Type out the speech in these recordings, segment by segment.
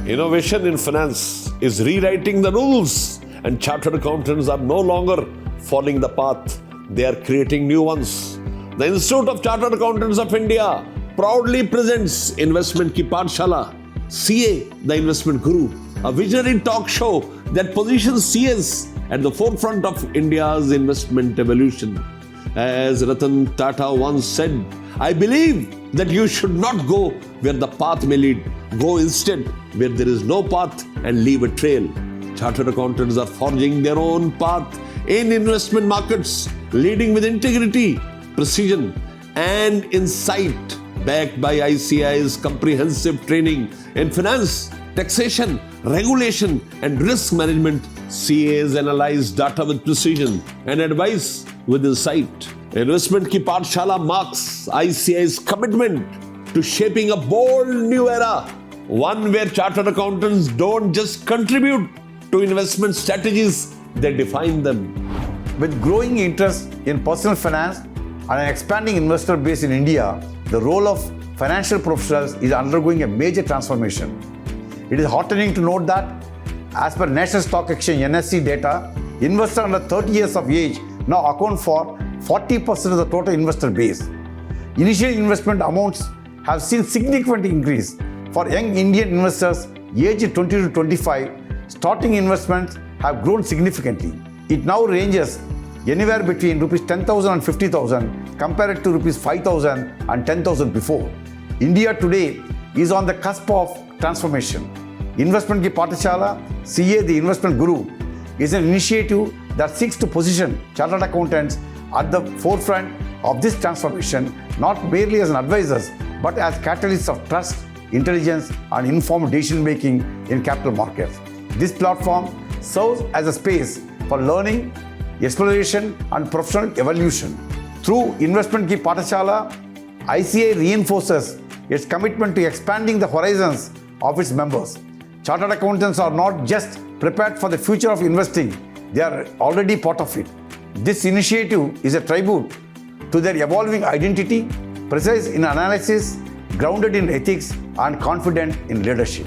Innovation in finance is rewriting the rules, and chartered accountants are no longer following the path, they are creating new ones. The Institute of Chartered Accountants of India proudly presents Investment Ki Pathshala, CA, the Investment Guru, a visionary talk show that positions CS at the forefront of India's investment evolution. As Ratan Tata once said, I believe that you should not go where the path may lead. Go instead where there is no path and leave a trail. Chartered accountants are forging their own path in investment markets, leading with integrity, precision, and insight, backed by ICI's comprehensive training in finance, taxation, regulation, and risk management. CAs analyze data with precision and advise with insight. Investment Ki Pathshala marks ICI's commitment to shaping a bold new era, one where chartered accountants don't just contribute to investment strategies, they define them. With growing interest in personal finance and an expanding investor base in India, the role of financial professionals is undergoing a major transformation. It is heartening to note that, as per National Stock Exchange NSE data, investors under 30 years of age now account for 40% of the total investor base. Initial investment amounts have seen significant increase. For young Indian investors aged 20 to 25, starting investments have grown significantly. It now ranges anywhere between rupees 10,000 and 50,000 compared to rupees 5,000 and 10,000 before. India today is on the cusp of transformation. Investment Ki Pathshala, CA, the Investment Guru, is an initiative that seeks to position chartered accountants at the forefront of this transformation, not merely as an advisors, but as catalysts of trust, intelligence, and informed decision-making in capital markets. This platform serves as a space for learning, exploration, and professional evolution. Through Investment Ki Pathshala, ICA reinforces its commitment to expanding the horizons of its members. Chartered accountants are not just prepared for the future of investing, they are already part of it. This initiative is a tribute to their evolving identity, precise in analysis, grounded in ethics, and confident in leadership.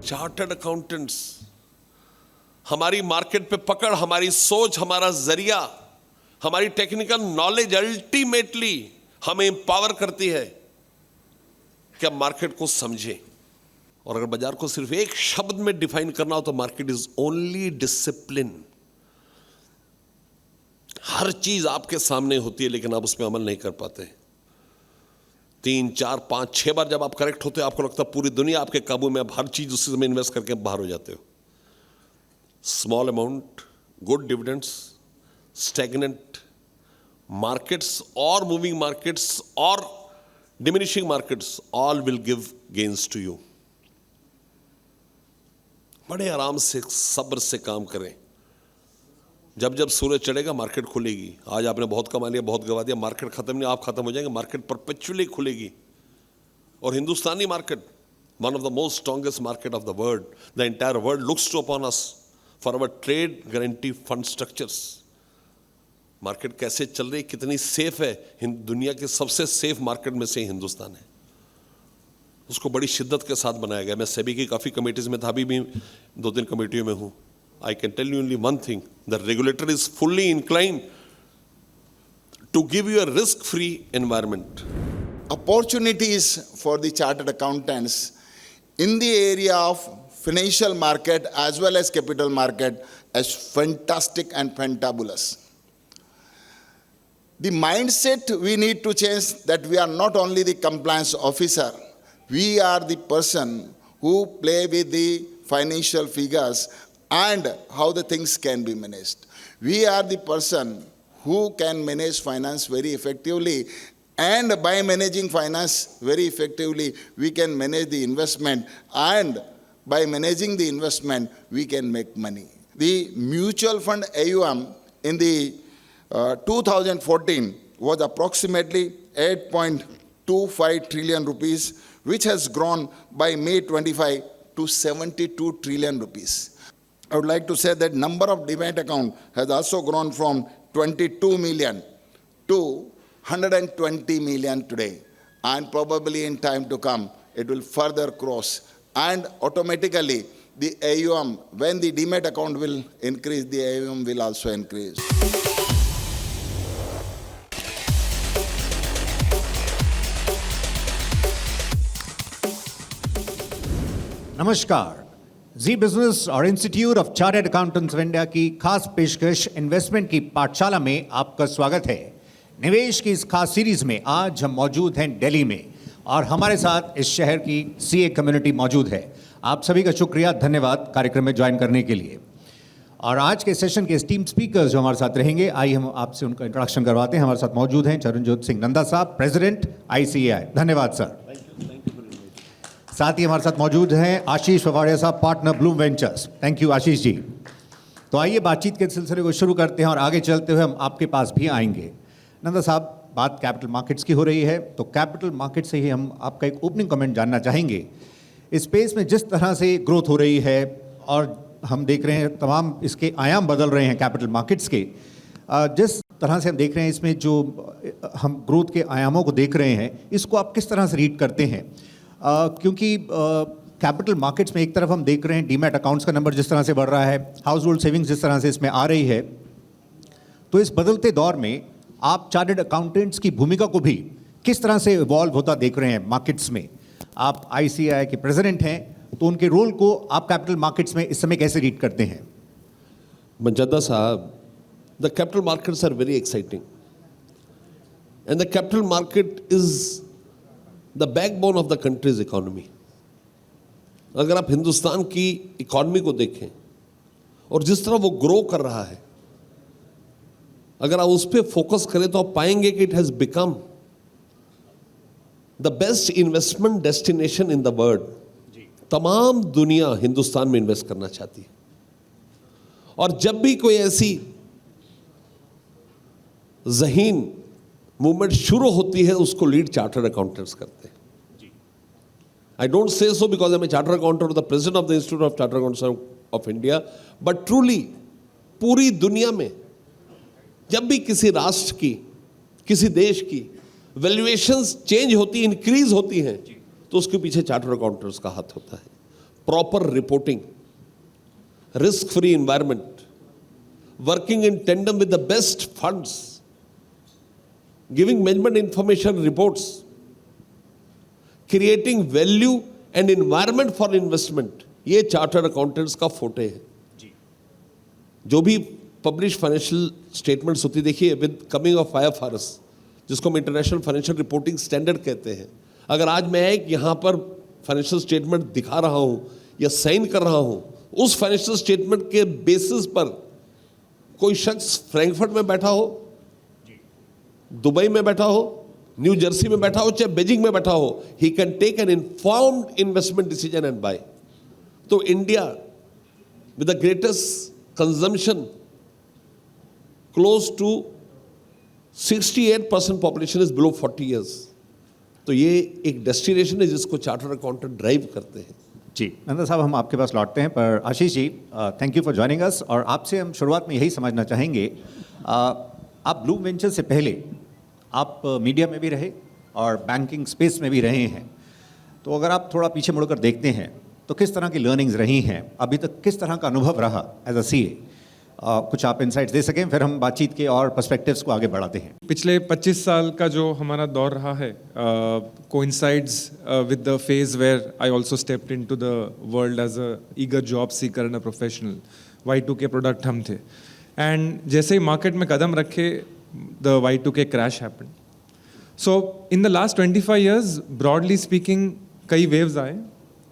Chartered accountants, हमारी market पे पकड़, हमारी सोच, हमारा जरिया, हमारी technical knowledge ultimately हमें empower करती है कि हम मार्केट को समझें. और अगर बाजार को सिर्फ एक शब्द में डिफाइन करना हो तो मार्केट इज ओनली डिसिप्लिन. हर चीज आपके सामने होती है लेकिन आप उसमें अमल नहीं कर पाते. 3, 4, 5, 6 बार जब आप करेक्ट होते हो आपको लगता है पूरी दुनिया आपके काबू में, आप हर चीज उसी में इन्वेस्ट करके बाहर हो जाते हो. Small amount, good dividends, stagnant markets और मूविंग मार्केट्स और diminishing markets, all will give gains to you. बड़े आराम से, सब्र से काम करें. जब जब सूरज चढ़ेगा मार्केट खुलेगी. आज आपने बहुत कमा लिया, बहुत गवा दिया, मार्केट खत्म नहीं, आप खत्म हो जाएंगे, मार्केट परपेचुअली खुलेगी. और हिंदुस्तानी market, one of the most strongest market of the world, the entire world looks to upon us for our trade guarantee fund structures. Market कैसे चल रही, कितनी सेफ है, दुनिया के सबसे सेफ मार्केट में से हिंदुस्तान है. उसको बड़ी शिद्दत के साथ बनाया गया. मैं सेबी की काफ़ी कमेटीज़ में था, अभी भी 2-3 कमेटियों में हूँ. I can tell you only one thing, the regulator is fully inclined to give you a risk-free environment. Opportunities for the chartered accountants in the area of financial market as well as capital market is fantastic and fantabulous. The mindset we need to change, that we are not only the compliance officer, we are the person who play with the financial figures and how the things can be managed. We are the person who can manage finance very effectively, and by managing finance very effectively, we can manage the investment, and by managing the investment, we can make money. The mutual fund AUM in the 2014 was approximately 8.25 trillion rupees, which has grown by May 25 to 72 trillion rupees. I would like to say that number of demat account has also grown from 22 million to 120 million today, and probably in time to come it will further cross and automatically the AUM, when the demat account will increase, the AUM will also increase. नमस्कार, जी business और institute of Chartered Accountants of India की खास पेशकश investment की पाठशाला में आपका स्वागत है। निवेश की इस खास सीरीज में आज हम मौजूद हैं दिल्ली में और हमारे साथ इस शहर की सीए कम्युनिटी मौजूद है। आप सभी का शुक्रिया, धन्यवाद कार्यक्रम में ज्वाइन करने के लिए। और आज के सेशन के एस्टीम्ड स्पीकर्स जो हमारे साथ रहेंगे, आइए हम आपसे उनका इंट्रोडक्शन करवाते हैं। हमारे साथ मौजूद हैं चरणजोत सिंह नंदा साहब, प्रेसिडेंट ICAI। धन्यवाद सर। साथ ही हमारे साथ मौजूद हैं आशीष पवाड़िया साहब, partner Bloom Ventures. Thank you Ashish ji. तो आइए बातचीत के सिलसिले को शुरू करते हैं और आगे चलते हुए हम आपके पास भी आएंगे। नंदा साहब, बात कैपिटल मार्केट्स की हो रही है, तो कैपिटल मार्केट से ही हम आपका एक ओपनिंग कमेंट जानना चाहेंगे। इस स्पेस में जिस तरह से ग्रोथ हो रही है और हम देख रहे हैं तमाम इसके आयाम बदल रहे हैं कैपिटल मार्केट्स के, जिस तरह से हम देख रहे हैं इसमें जो हम ग्रोथ के आयामों को देख रहे हैं, इसको आप किस तरह से रीड करते हैं? क्योंकि कैपिटल मार्केट्स में एक तरफ हम देख रहे हैं डीमैट अकाउंट्स का नंबर जिस तरह से बढ़ रहा है, हाउस होल्ड सेविंग्स जिस तरह से इसमें आ रही है, तो इस बदलते दौर में आप चार्टर्ड अकाउंटेंट्स की भूमिका को भी किस तरह से इवॉल्व होता देख रहे हैं मार्केट्स में? आप ICAI के प्रेसिडेंट हैं, तो उनके रोल को आप कैपिटल मार्केट्स में इस समय कैसे रीड करते हैं? Manjada Sahab, the capital markets are very exciting. And the capital market is the backbone of the country's economy. अगर आप हिंदुस्तान की इकॉनमी को देखें और जिस तरह वो ग्रो कर रहा है, अगर आप उस पर फोकस करें तो आप पाएंगे कि it has become the best investment destination in the world. तमाम दुनिया हिंदुस्तान में इन्वेस्ट करना चाहती है और जब भी कोई ऐसी ज़हीन मूवमेंट शुरू होती है, उसको लीड चार्टर्ड अकाउंटेंट्स करते हैं। I don't say so because I'm a chartered accountant or the president of the Institute of Chartered Accountants of India, but truly पूरी दुनिया में जब भी किसी राष्ट्र की, किसी देश की वैल्यूएशंस चेंज होती, इंक्रीज होती हैं, तो उसके पीछे चार्टर्ड अकाउंटेंट्स का हाथ होता है। Proper reporting, risk free environment, working in tandem with the best funds, giving management information reports, creating value and environment for investment, ये चार्टर्ड अकाउंटेंट्स का फोटे है। जो भी पब्लिश फाइनेंशियल स्टेटमेंट्स होती, देखिए विद कमिंग ऑफ IFRS, जिसको हम इंटरनेशनल फाइनेंशियल रिपोर्टिंग स्टैंडर्ड कहते हैं, अगर आज मैं एक यहाँ पर फाइनेंशियल स्टेटमेंट दिखा रहा हूँ या साइन कर रहा हूँ, उस फाइनेंशियल स्टेटमेंट के बेसिस पर कोई शख्स फ्रैंकफर्ट में बैठा हो, दुबई में बैठा हो, न्यू जर्सी में बैठा हो, चाहे बीजिंग में बैठा हो, he can take an informed investment decision and buy. तो India with the greatest consumption, close to 68% population is below 40 years, तो ये एक डेस्टिनेशन है जिसको चार्टर्ड अकाउंटेंट ड्राइव करते हैं। जी नंदा साहब, हम आपके पास लौटते हैं, पर Ashish ji thank you for joining us. और आपसे हम शुरुआत में यही समझना चाहेंगे, आप ब्लूम वेंचर से पहले आप मीडिया में भी रहे और बैंकिंग स्पेस में भी रहे हैं, तो अगर आप थोड़ा पीछे मुड़कर देखते हैं तो किस तरह की लर्निंग्स रही हैं अभी तक, किस तरह का अनुभव रहा एज अ CA? कुछ आप इनसाइट्स दे सकें, फिर हम बातचीत के और पर्सपेक्टिव्स को आगे बढ़ाते हैं। पिछले 25 साल का जो हमारा दौर रहा है coincides with the phase where I also stepped into the world as a eager job seeker and a professional. Y2K product हम थे, एंड जैसे ही मार्केट में कदम रखे the Y2K crash happened. So in the last 25 years, broadly speaking, कई waves आए।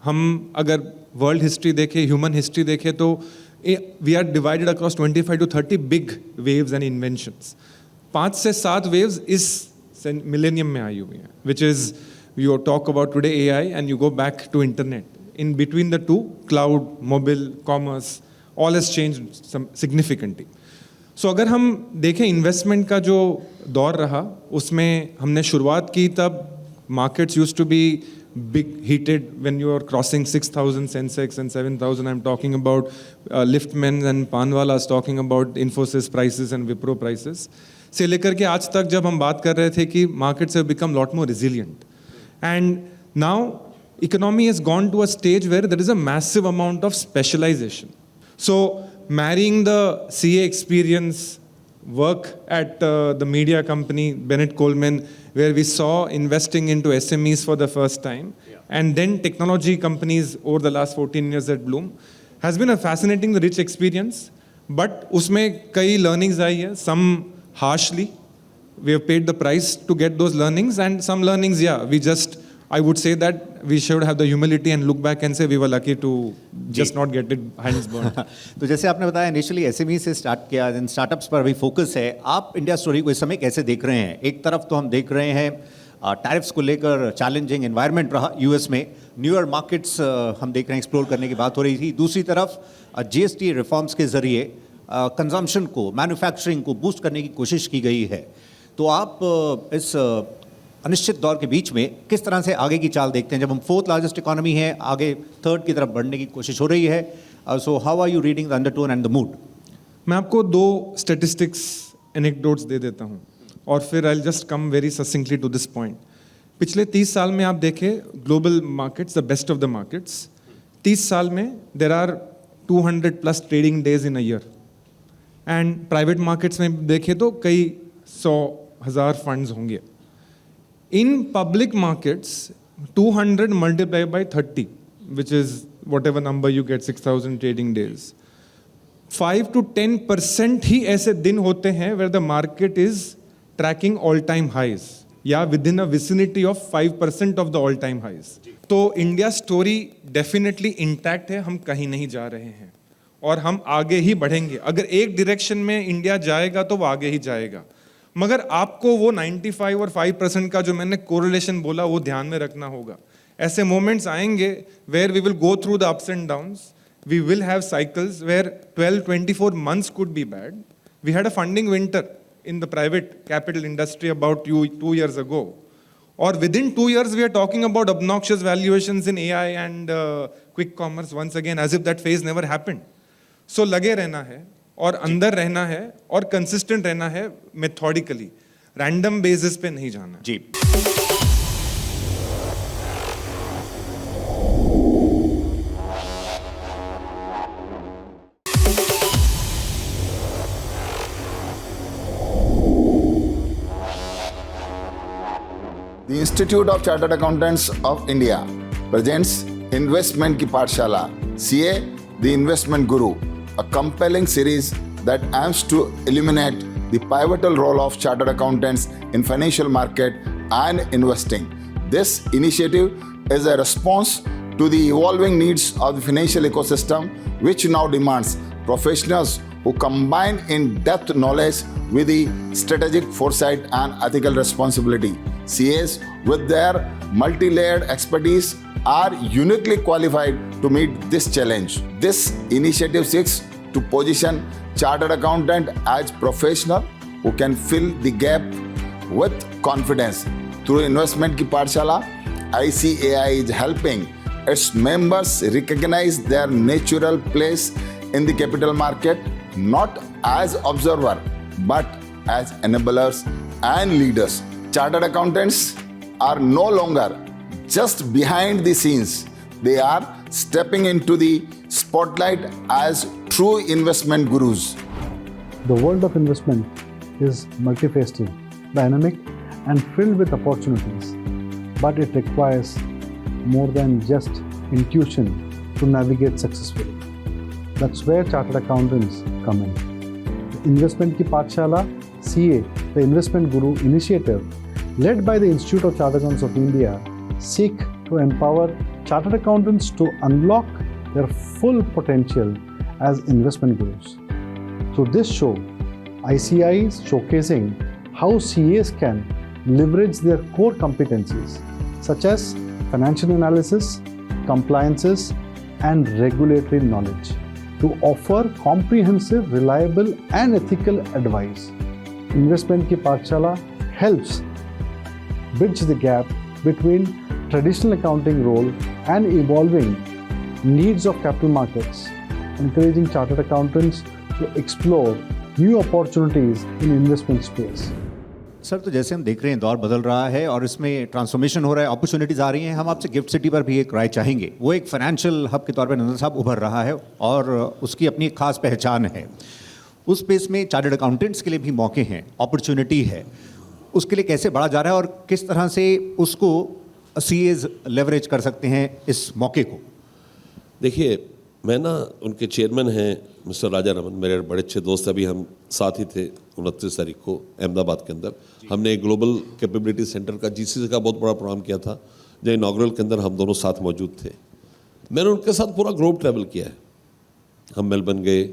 हम अगर world history देखें, human history देखें, तो we are divided across 25 to 30 big waves and inventions. 5 से 7 waves इस millennium में आई हुई हैं, which is you talk about today AI and you go back to internet. In between the two, cloud, mobile, commerce, all has changed significantly. सो अगर हम देखें investment का जो दौर रहा, उसमें हमने शुरुआत की तब markets used to be big heated when you are crossing 6,000 Sensex and 7,000। I am talking about liftman and paanwalas, talking about Infosys prices and Wipro prices, से लेकर के आज तक जब हम बात कर रहे थे कि markets have become lot more resilient. And now economy has gone to a stage where there is a massive amount of specialization. So marrying the CA experience, work at the media company, Bennett Coleman, where we saw investing into SMEs for the first time, and then technology companies over the last 14 years at Bloom, has been a fascinating, rich experience. But उसमें कई learnings आई है, some harshly. We have paid the price to get those learnings, and some learnings, I would say that we should have the humility and look back and say we were lucky to just not get it hands burned. तो जैसे आपने बताया initially SME से start किया, then startups पर भी focus है. आप इंडिया स्टोरी को इस समय कैसे देख रहे हैं? एक तरफ तो हम देख रहे हैं टैरिफ्स को लेकर चैलेंजिंग एनवायरनमेंट रहा यूएस में, न्यूअर मार्केट्स हम देख रहे हैं एक्सप्लोर करने की बात हो रही थी. दूसरी तरफ जीएसटी रिफॉर्म्स के जरिए कंजम्पशन को, मैन्युफैक्चरिंग को बूस्ट करने की कोशिश की गई है. तो आप इस अनिश्चित दौर के बीच में किस तरह से आगे की चाल देखते हैं? जब हम फोर्थ लार्जेस्ट इकोनॉमी है, आगे थर्ड की तरफ बढ़ने की कोशिश हो रही है. So how are you reading the undertone and the mood? मैं आपको 2 स्टैटिस्टिक्स एनेक्डोट्स दे देता हूँ और फिर I just come very succinctly to this point. पिछले 30 साल में आप देखें global markets, the best of the markets, 30 साल में there are 200+ trading days in a year. And private markets में देखें तो कई 100,000 फंड्स होंगे. In public markets, 200 multiplied by 30, which is whatever number you get, 6,000 trading days. 5 to 10% ही ऐसे दिन होते हैं where the market is tracking all-time highs, या within a vicinity of 5% of the all-time highs. तो इंडिया स्टोरी डेफिनेटली इंटैक्ट है, हम कहीं नहीं जा रहे हैं और हम आगे ही बढ़ेंगे. अगर एक डायरेक्शन में इंडिया जाएगा तो वो आगे ही जाएगा. मगर आपको वो 95 और 5% का जो मैंने कोरिलेशन बोला वो ध्यान में रखना होगा. ऐसे मोमेंट्स आएंगे where we will go through the ups and downs. We will have cycles where 12-24 months could be bad. We had a funding winter in the private capital industry about 2 years ago. और within 2 years we are talking about obnoxious valuations in AI and quick commerce once again, as if that phase never happened. So लगे रहना है और अंदर रहना है और consistent रहना है, मेथोडिकली, रैंडम बेसिस पे नहीं जाना जी. The Institute of Chartered Accountants of India presents Investment की पाठशाला, CA, the Investment Guru, a compelling series that aims to illuminate the pivotal role of chartered accountants in financial market and investing. This initiative is a response to the evolving needs of the financial ecosystem, which now demands professionals who combine in-depth knowledge with the strategic foresight and ethical responsibility. CAs, with their multi-layered expertise, are uniquely qualified to meet this challenge. This initiative seeks to position chartered accountant as professional who can fill the gap with confidence. Through Investment की पाठशाला, ICAI is helping its members recognize their natural place in the capital market, not as observer but as enablers and leaders. Chartered accountants are no longer just behind the scenes. They are stepping into the spotlight as true investment gurus. The world of investment is multifaceted, dynamic, and filled with opportunities. But it requires more than just intuition to navigate successfully. That's where chartered accountants come in. The Investment Ki Pathshala, CA, the Investment Guru initiative, led by the Institute of Chartered Accountants of India, seek to empower chartered accountants to unlock their full potential as investment gurus. Through this show, ICI is showcasing how CAs can leverage their core competencies such as financial analysis, compliances, and regulatory knowledge to offer comprehensive, reliable, and ethical advice. Investment Ki Pathshala helps bridge the gap between traditional accounting role and evolving needs of capital markets, encouraging chartered accountants to explore new opportunities in investment space. Sir, तो जैसे हम देख रहे हैं दौर बदल रहा है और इसमें ट्रांसफॉर्मेशन हो रहा है, अपॉर्चुनिटीज़ आ रही हैं। हम आपसे गिफ्ट सिटी पर भी एक राय चाहेंगे। वो एक फाइनेंशियल हब के तौर पर नंदन साहब उभर रहा है और उसकी अपनी एक खास पहचान है। उस स्पेस में चार्टर्ड अकाउंटेंट्स के लिए भी मौके हैं, अपॉर्चुनिटी है। उसके लिए कैसे बढ़ा जा रहा है और किस तरह से उसको सीएज लेवरेज कर सकते हैं इस मौके को? देखिए, मैं ना उनके चेयरमैन हैं मिस्टर राजा रमन, मेरे बड़े अच्छे दोस्त। अभी हम साथ ही थे 29 तारीख को अहमदाबाद के अंदर। हमने एक ग्लोबल कैपेबिलिटी सेंटर का जीसीसी का बहुत बड़ा प्रोग्राम किया था, जो इनॉग्रल के अंदर हम दोनों साथ मौजूद थे। मैंने उनके साथ पूरा ग्लोब ट्रैवल किया है। हम मेलबर्न गए,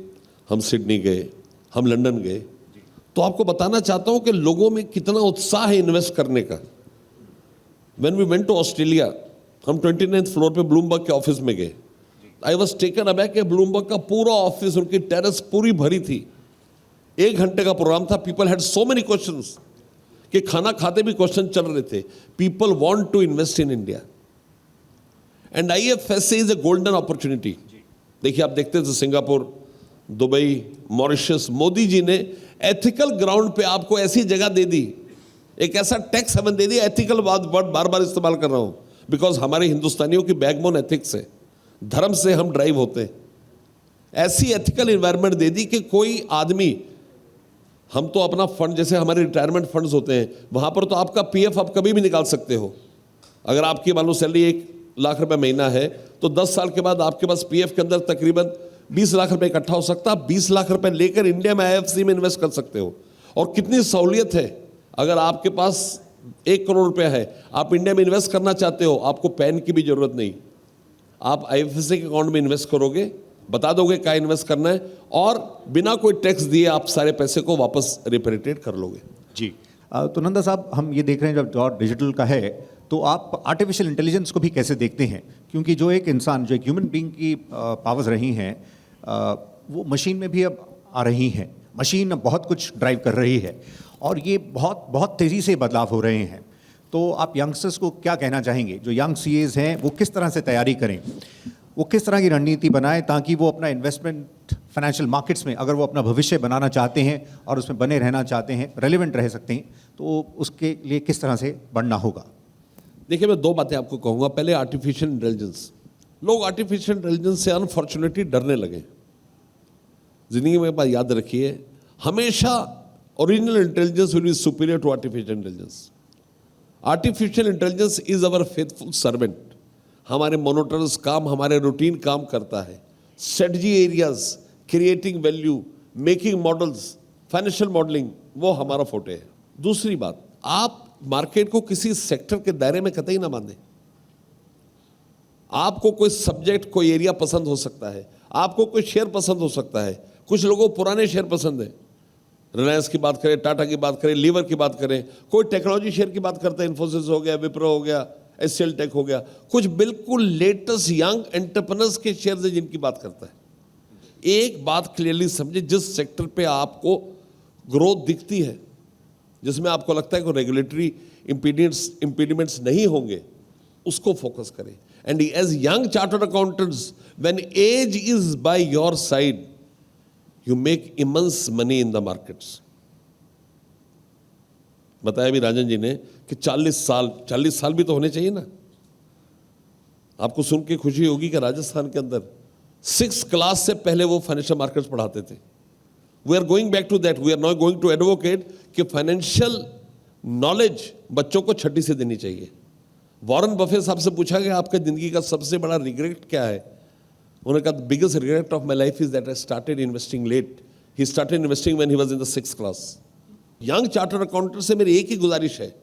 हम सिडनी गए, हम लंदन गए। तो आपको बताना चाहता हूँ कि लोगों में कितना उत्साह है इन्वेस्ट करने का। When we went to Australia, हम 29th फ्लोर पे ब्लूमबर्ग के ऑफिस में गए। आई वॉज टेकन अबैक कि ब्लूमबर्ग का पूरा ऑफिस, उनकी टेरेस पूरी भरी थी। 1 घंटे का प्रोग्राम था। People had so many questions कि खाना खाते भी क्वेश्चन चल रहे थे। People want to invest in India and IFSC is a golden opportunity. देखिए, आप देखते थे Singapore, Dubai, Mauritius, Modi ji ने एथिकल ग्राउंड पे आपको ऐसी जगह दे दी, एक ऐसा टैक्स हेवन दे दिया। एथिकल वर्ड बार बार इस्तेमाल कर रहा हूं बिकॉज हमारे हिंदुस्तानियों की बैकबोन एथिक्स है। धर्म से हम ड्राइव होते हैं। ऐसी एथिकल एनवायरनमेंट दे दी कि कोई आदमी, हम तो अपना फंड, जैसे हमारे रिटायरमेंट फंड्स होते हैं, वहां पर तो आपका पीएफ आप कभी भी निकाल सकते हो। अगर आपकी मान लो सैलरी 1 लाख रुपए महीना है तो 10 साल के बाद आपके पास पीएफ के अंदर तकरीबन 20 लाख रुपए इकट्ठा हो सकता है। 20 लाख रुपए लेकर इंडिया में आईएफसी में इन्वेस्ट कर सकते हो। और कितनी सहूलियत है, अगर आपके पास 1 करोड़ रुपया है, आप इंडिया में इन्वेस्ट करना चाहते हो, आपको पैन की भी जरूरत नहीं। आप आईएफएससी के अकाउंट में इन्वेस्ट करोगे, बता दोगे क्या इन्वेस्ट करना है, और बिना कोई टैक्स दिए आप सारे पैसे को वापस रिपेट्रिएट कर लोगे। जी, तो नंदा साहब, हम ये देख रहे हैं जब दौर डिजिटल का है तो आप आर्टिफिशियल इंटेलिजेंस को भी कैसे देखते हैं? क्योंकि जो एक इंसान, जो एक ह्यूमन बीइंग की पावर्स रही हैं, वो मशीन में भी अब आ रही हैं। मशीन अब बहुत कुछ ड्राइव कर रही है और ये बहुत बहुत तेज़ी से बदलाव हो रहे हैं। तो आप यंगस्टर्स को क्या कहना चाहेंगे? जो यंग सीएज हैं वो किस तरह से तैयारी करें, वो किस तरह की रणनीति बनाएं ताकि वो अपना इन्वेस्टमेंट फाइनेंशियल मार्केट्स में, अगर वो अपना भविष्य बनाना चाहते हैं और उसमें बने रहना चाहते हैं, रेलिवेंट रह सकते हैं, तो उसके लिए किस तरह से बढ़ना होगा? देखिए, मैं 2 बातें आपको कहूँगा। पहले आर्टिफिशियल इंटेलिजेंस। लोग आर्टिफिशियल इंटेलिजेंस से अनफॉर्चुनेटली डरने लगे। जिंदगी में एक बात याद रखिए, हमेशा original intelligence will be superior to artificial intelligence. Artificial intelligence is our faithful servant. हमारे मोनोटोनस काम, हमारे रूटीन काम करता है। Strategy areas, creating value, making models, financial modelling, वो हमारा फोटे है। दूसरी बात, आप मार्केट को किसी सेक्टर के दायरे में कतई ना बांधें। आपको कोई सब्जेक्ट, कोई एरिया पसंद हो सकता है, आपको कोई शेयर पसंद हो सकता है। कुछ लोगों को पुराने शेयर पसंद है, रिलायंस की बात करें, टाटा की बात करें, लीवर की बात करें, कोई टेक्नोलॉजी शेयर की बात करता है, इन्फोसिस हो गया, विप्रो हो गया, एचसीएल टेक हो गया। कुछ बिल्कुल लेटेस्ट यंग एंटरप्रेन्योर्स के शेयर्स है जिनकी बात करता है। एक बात क्लियरली समझे, जिस सेक्टर पे आपको ग्रोथ दिखती है, जिसमें आपको लगता है कि रेगुलेटरी इंपीडिमेंट्स नहीं होंगे, उसको फोकस करें। And as young chartered accountants, when age is by your side, you make immense money in the markets. बताया भी राजन जी ने कि 40 साल भी तो होने चाहिए ना। आपको सुन के खुशी होगी कि राजस्थान के अंदर 6th क्लास से पहले वो फाइनेंशियल मार्केट्स पढ़ाते थे। We are going back to that. We are not going to advocate कि फाइनेंशियल नॉलेज बच्चों को छठी से देनी चाहिए। वॉरेन बफे साहब से पूछा गया आपके जिंदगी का सबसे बड़ा रिग्रेट क्या है? उन्होंने कहा, biggest regret of my life is that I started investing late. He started investing when he was in the 6th class. Young chartered accountant से मेरी एक ही गुजारिश है,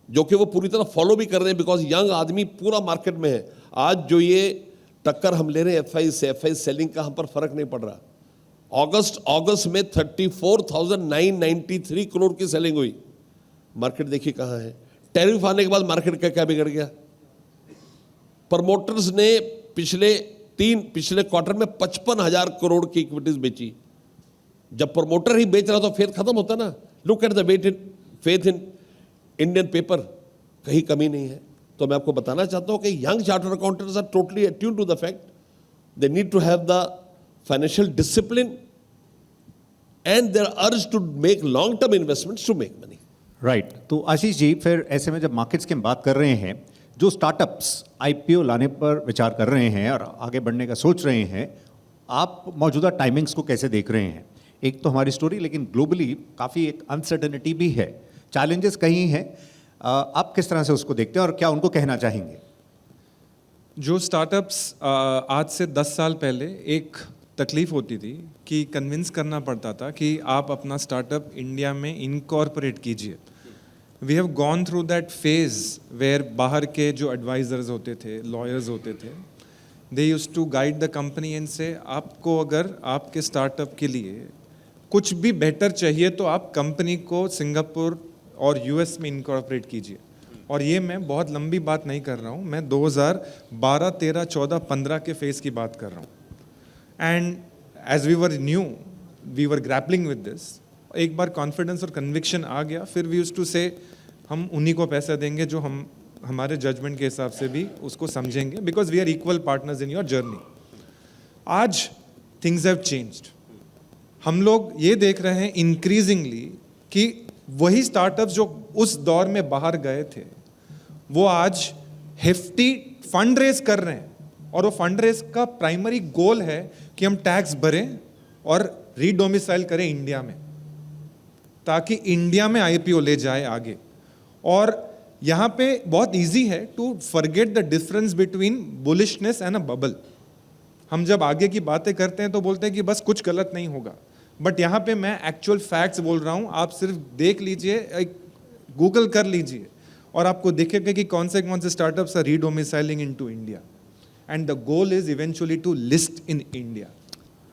जो कि वो पूरी तरह फॉलो भी कर रहे हैं, बिकॉज यंग आदमी पूरा मार्केट में है। आज जो ये टक्कर हम ले रहे हैं एफआई से, एफआई सेलिंग का हम पर फर्क नहीं पड़ रहा। अगस्त में 34,993 करोड़ की सेलिंग हुई। मार्केट देखिए कहाँ है। टैरिफ आने के बाद मार्केट का क्या बिगड़ गया? प्रमोटर्स ने पिछले क्वार्टर में 55,000 करोड़ की इक्विटीज बेची। जब प्रमोटर ही बेच रहा तो फेथ खत्म होता ना। Look at the faith in Indian paper, कहीं कमी नहीं है। तो मैं आपको बताना चाहता हूं कि young chartered accountants are totally attune to the fact they need to have the financial discipline and their urge to make long term investments to make money. Right तो आशीष जी फिर ऐसे में जब मार्केट्स की हम बात कर रहे हैं जो स्टार्टअप्स आईपीओ लाने पर विचार कर रहे हैं और आगे बढ़ने का सोच रहे हैं आप मौजूदा टाइमिंग्स को कैसे देख रहे हैं? एक तो हमारी स्टोरी लेकिन ग्लोबली काफ़ी एक अनसर्टेनिटी भी है, चैलेंजेस कहीं हैं, आप किस तरह से उसको देखते हैं और क्या उनको कहना चाहेंगे? जो स्टार्टअप्स आज से 10 साल पहले एक तकलीफ होती थी कि कन्विंस करना पड़ता था कि आप अपना स्टार्टअप इंडिया में इनकॉर्पोरेट कीजिए. We have gone through that phase where बाहर के जो एडवाइजर्स होते थे, लॉयर्स होते थे, they used to guide the company and से आपको अगर आपके स्टार्टअप के लिए कुछ भी बेटर चाहिए तो आप कंपनी को सिंगापुर और यूएस में इनकॉर्पोरेट कीजिए. और ये मैं बहुत लंबी बात नहीं कर रहा हूँ, मैं 2012, 13, 14, 15 के फेज की बात कर रहा हूँ. And as we were new we were grappling with this. एक बार कॉन्फिडेंस और कन्विक्शन आ गया, फिर वी यूज्ड टू से हम उन्हीं को पैसा देंगे जो हम हमारे जजमेंट के हिसाब से भी उसको समझेंगे, because we are equal partners in your journey. आज थिंग्स हैव चेंज्ड. हम लोग ये देख रहे हैं इंक्रीजिंगली कि वही स्टार्टअप्स जो उस दौर में बाहर गए थे वो आज हेफ्टी फंड रेज कर रहे हैं. और वो फंड रेज का प्राइमरी गोल है कि हम टैक्स भरें और रीडोमिसाइल करें इंडिया में, ताकि इंडिया में आईपीओ ले जाए आगे. और यहाँ पे बहुत इजी है to forget the difference between bullishness and a bubble. हम जब आगे की बातें करते हैं तो बोलते हैं कि बस कुछ गलत नहीं होगा, बट यहाँ पे मैं एक्चुअल फैक्ट्स बोल रहा हूँ. आप सिर्फ देख लीजिए, गूगल कर लीजिए और आपको दिखेगा कि कौन से startups are redomiciling into India, and the goal is eventually to list in India.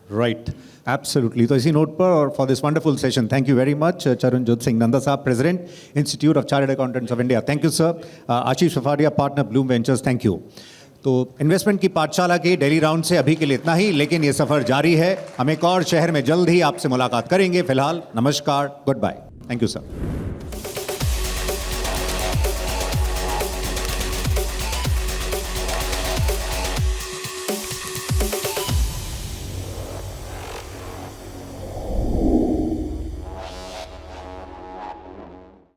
Right absolutely. तो इसी नोट पर और for this wonderful session thank you very much Charanjot Singh Nanda साहब, president Institute of Chartered Accountants of India. Thank you sir. Ashish Safaria, partner Bloom Ventures, thank you. तो investment की पाठशाला के डेली राउंड से अभी के लिए इतना ही, लेकिन ये सफ़र जारी है. हम एक और शहर में जल्द ही आपसे मुलाकात करेंगे. फिलहाल नमस्कार, goodbye. Thank you sir.